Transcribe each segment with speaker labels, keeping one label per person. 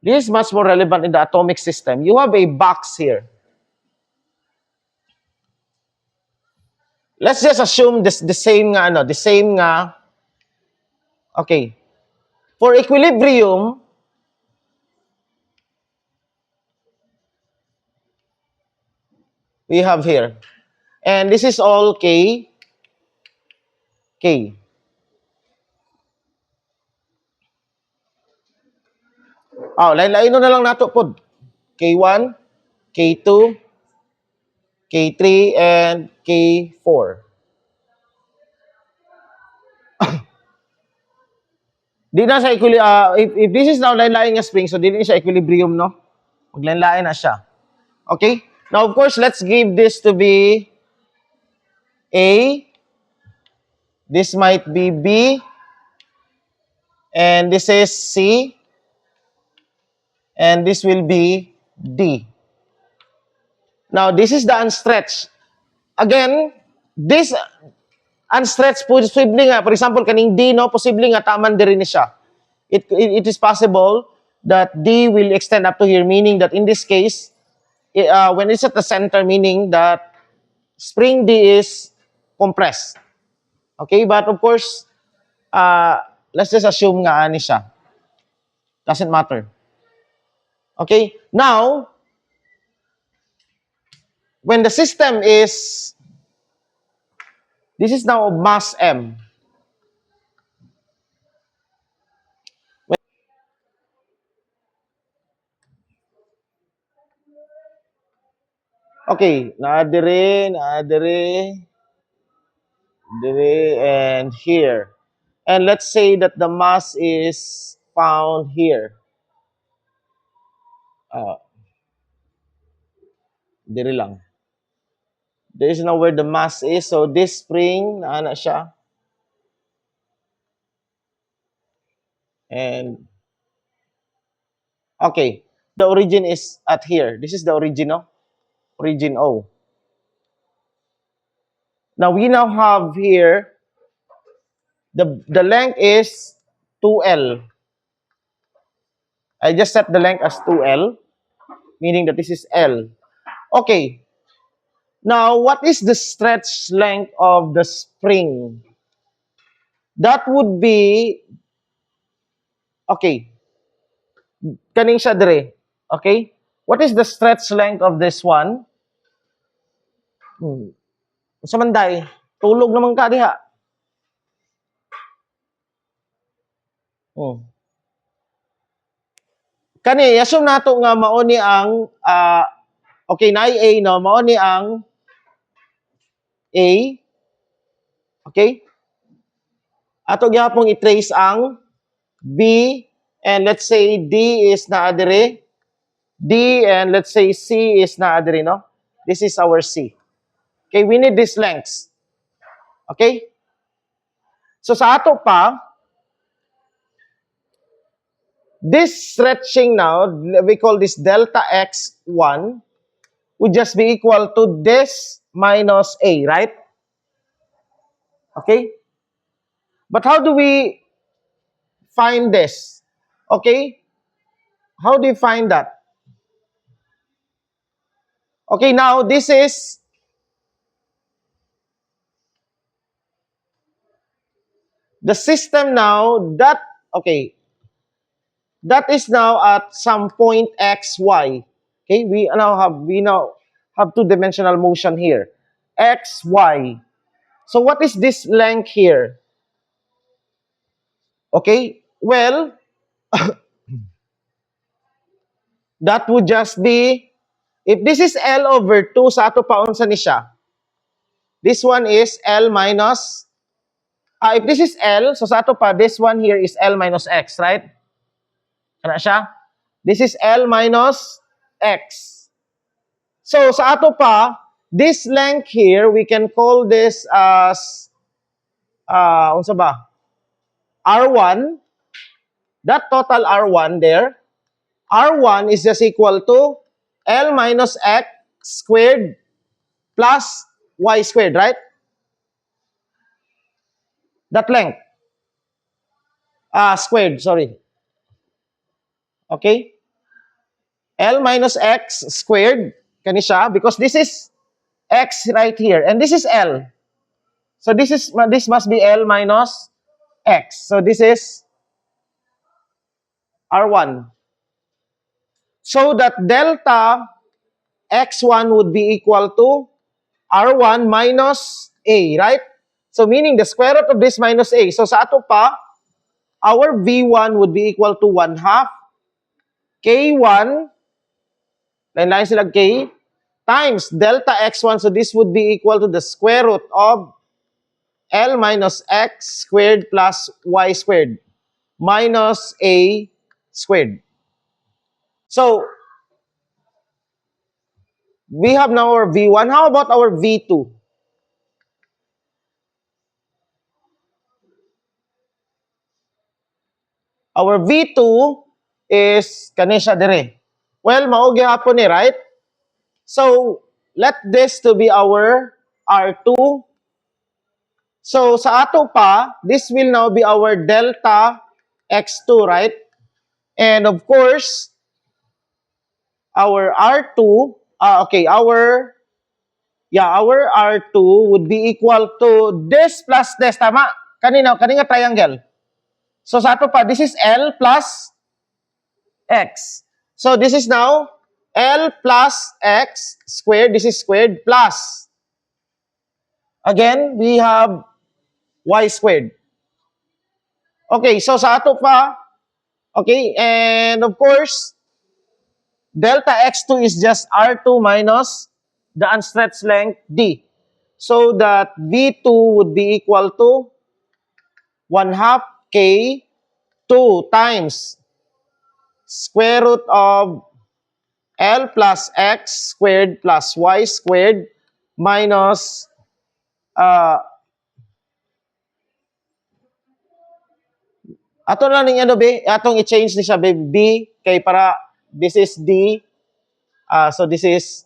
Speaker 1: This is much more relevant in the atomic system. You have a box here. Let's just assume the same nga, the same nga. Okay. For equilibrium, we have here. And this is all K. K. Lain-lain na lang nato pod. K1, K2, K3, and K4. Di na sa if this is now lain-lain nga spring, so di na siya equilibrium, no? Maglain-lain na siya. Okay? Now, of course, let's give this to be A. This might be B. And this is C. And this will be D. Now, this is the unstretched. Again, this unstretched, posible nga, for example, kaning D, no, posible nga, taman din rin siya. It is possible that D will extend up to here, meaning that in this case, when it's at the center, meaning that spring D is compressed. Okay, but of course, let's just assume nga ani siya. Doesn't matter. Okay, now, when the system is, this is now mass M. Okay, naadire, and here. And let's say that the mass is found here. Dire lang. There is now where the mass is. So this spring, na siya. And, okay, the origin is at here. This is the origin, no? Origin O. Now, we now have here, the length is 2L. I just set the length as 2L, meaning that this is L. Okay. Now, what is the stretch length of the spring? That would be, okay, kaning siya dire. Okay? What is the stretch length of this one? Sa manday, tulog naman ka diha. Kani, assume nato nga mao ni ang okay, na A, no? Mao ni ang A. Okay? Ato gyapon i-trace ang B, and let's say D is naa dire. D, and let's say C is naa dire, no? This is our C. Okay, we need this lengths. Okay? So sa ato pa, this stretching now, we call this delta x1, would just be equal to this minus A, right? Okay? But how do we find this? Okay? How do you find that? Okay, now this is the system now that, okay, that is now at some point x, y. Okay, we now have two-dimensional motion here. X, y. So what is this length here? Okay, well, that would just be, if this is L over 2, sa ato pa unsa ni siya? This one is L minus, if this is L, so sa ato pa, this one here is L minus X, right? Kana siya? This is L minus X. So sa ato pa, this length here, we can call this as, unsa ba? R1. That total R1 there, R1 is just equal to L minus X squared plus Y squared, right? That length. Squared, sorry. Okay? L minus X squared, kani siya, because this is X right here, and this is L. So this must be L minus X. So this is R1. So that delta X1 would be equal to R1 minus A, right? So meaning the square root of this minus A. So sa ato pa, our V1 would be equal to 1/2 K1, lain-lain sila K, times delta X1. So this would be equal to the square root of L minus X squared plus Y squared minus A squared. So, we have now our V1. How about our V2? Our V2 is kanisha dire. Well, mao gihapon ni, right? So, let this to be our R2. So, sa ato pa, this will now be our delta X2, right? And of course, our R2, our R2 would be equal to this plus this, tama? Kanina triangle. So sa ato pa, this is L plus X. So this is now L plus X squared. This is squared plus. Again, we have Y squared. Okay, so sa ato pa, okay, and of course, delta X2 is just R2 minus the unstretched length D. So that V2 would be equal to 1/2 K2 times square root of L plus X squared plus Y squared minus ato na ning ano be, atong i-change ni siya be B kay para this is D. So this is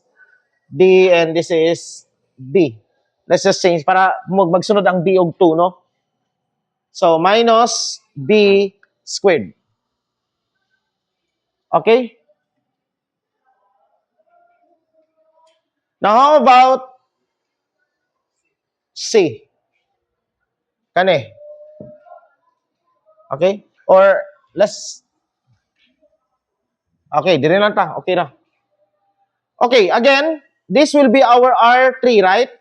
Speaker 1: D and this is B. Let's just change para magsunod ang D og 2, no? So minus B squared. Okay? Now how about C? Kani? Okay? Or let's okay, dire lang ta. Okay na. Okay, again, this will be our R3, right?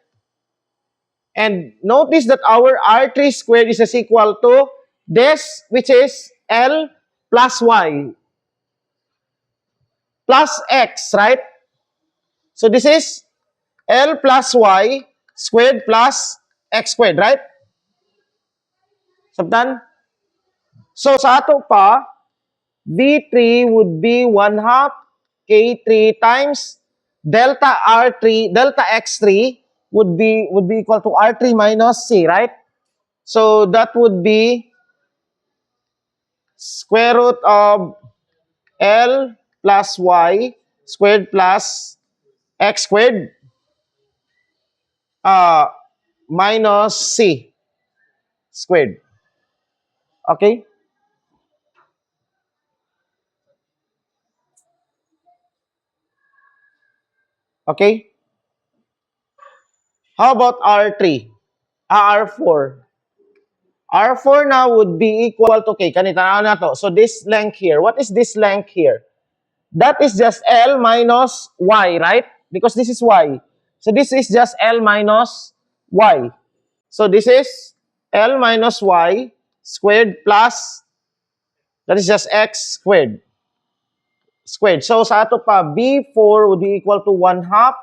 Speaker 1: And notice that our R3 squared is equal to this, which is L plus Y plus X, right? So this is L plus Y squared plus X squared, right? Sabtan? So sa ato pa, V3 would be 1/2 K3 times delta R3, delta X3 would be equal to R3 minus C, right? So that would be square root of L plus Y squared plus X squared minus C squared. Okay? Okay? How about R3? R4. R4 now would be equal to, okay, kanita na to. So this length here, what is this length here? That is just L minus Y, right? Because this is Y. So this is just L minus Y. So this is L minus Y squared plus, that is just X squared. So sa ato pa, B4 would be equal to 1/2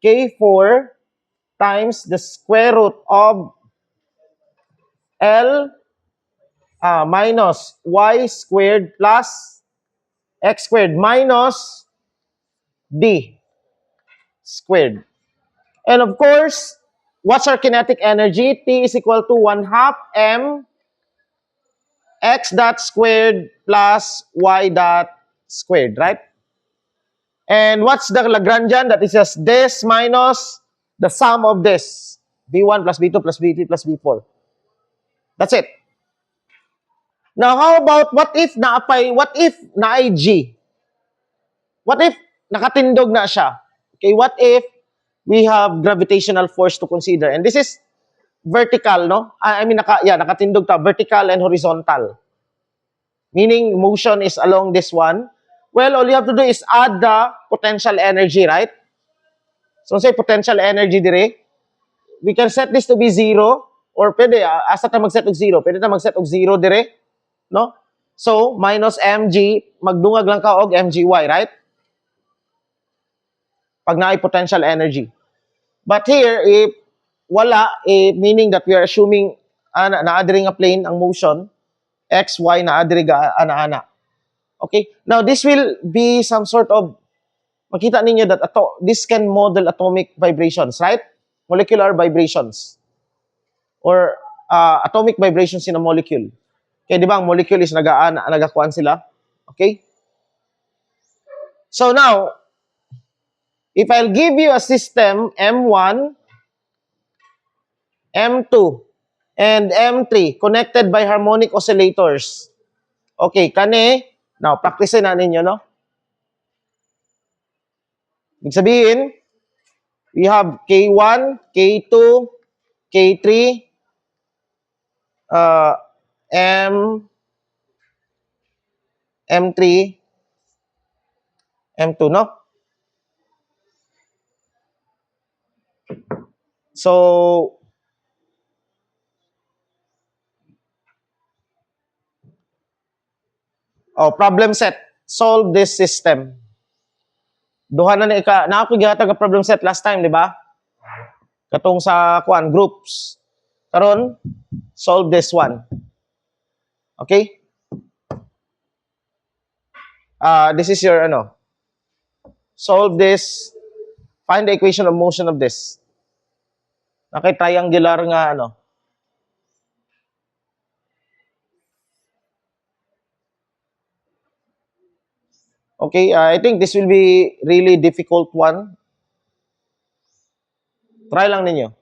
Speaker 1: K4 times the square root of L minus Y squared plus X squared minus D squared. And of course, what's our kinetic energy? T is equal to 1/2 M X dot squared plus Y dot squared, right? And what's the Lagrangian? That is just this minus the sum of this. B1 plus B2 plus B3 plus B4. That's it. Now, how about what if naay G? What if nakatindog na siya? Okay, what if we have gravitational force to consider? And this is vertical, no? I mean, nakatindog ta, vertical and horizontal. Meaning, motion is along this one. Well, all you have to do is add the potential energy, right? So, say potential energy dire, we can set this to be 0, or pwede, asa ta mag-set og 0? Pwede ta mag-set og 0 dire, no? So, minus mg, magdungag lang ka og mgy, right? Pag naay potential energy. But here, if wala, meaning that we are assuming naadiri nga plane ang motion, x, y, naadiri ga ana-ana. Okay? Now, this will be some sort of, makita ninyo that this can model atomic vibrations, right? Molecular vibrations. Or atomic vibrations in a molecule. Okay, di ba ang molecule is nagakuan sila? Okay? So now, if I'll give you a system M1, M2, and M3 connected by harmonic oscillators. Okay, kani, now, practice na ninyo, no? Ibig sabihin, we have K1, K2, K3, M3, M2, no? So, problem set. Solve this system. Duha na ako gihatag nga problem set last time, di ba? Katong sa groups. Karon, solve this one. Okay? This is your solve this, find the equation of motion of this. Okay, triangular nga Okay, I think this will be really difficult one. Try lang ninyo.